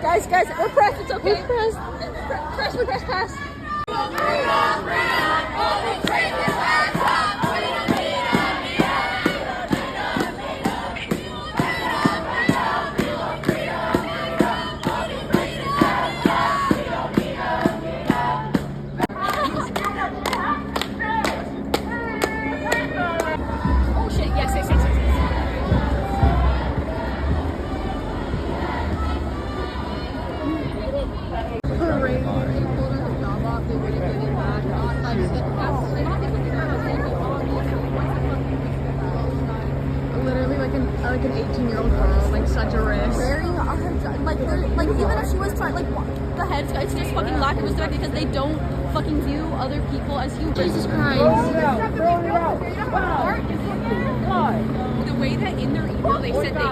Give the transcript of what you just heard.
Guys, we're pressed. It's okay. We're pressed. We press pass. Oh shit! Yes. Literally like an 18-year-old girl, like such a risk. Wearing like even if she was trying, like the heads, it's just fucking lack of respect because they don't fucking view other people as humans. Jesus Christ. The way that in their email they said they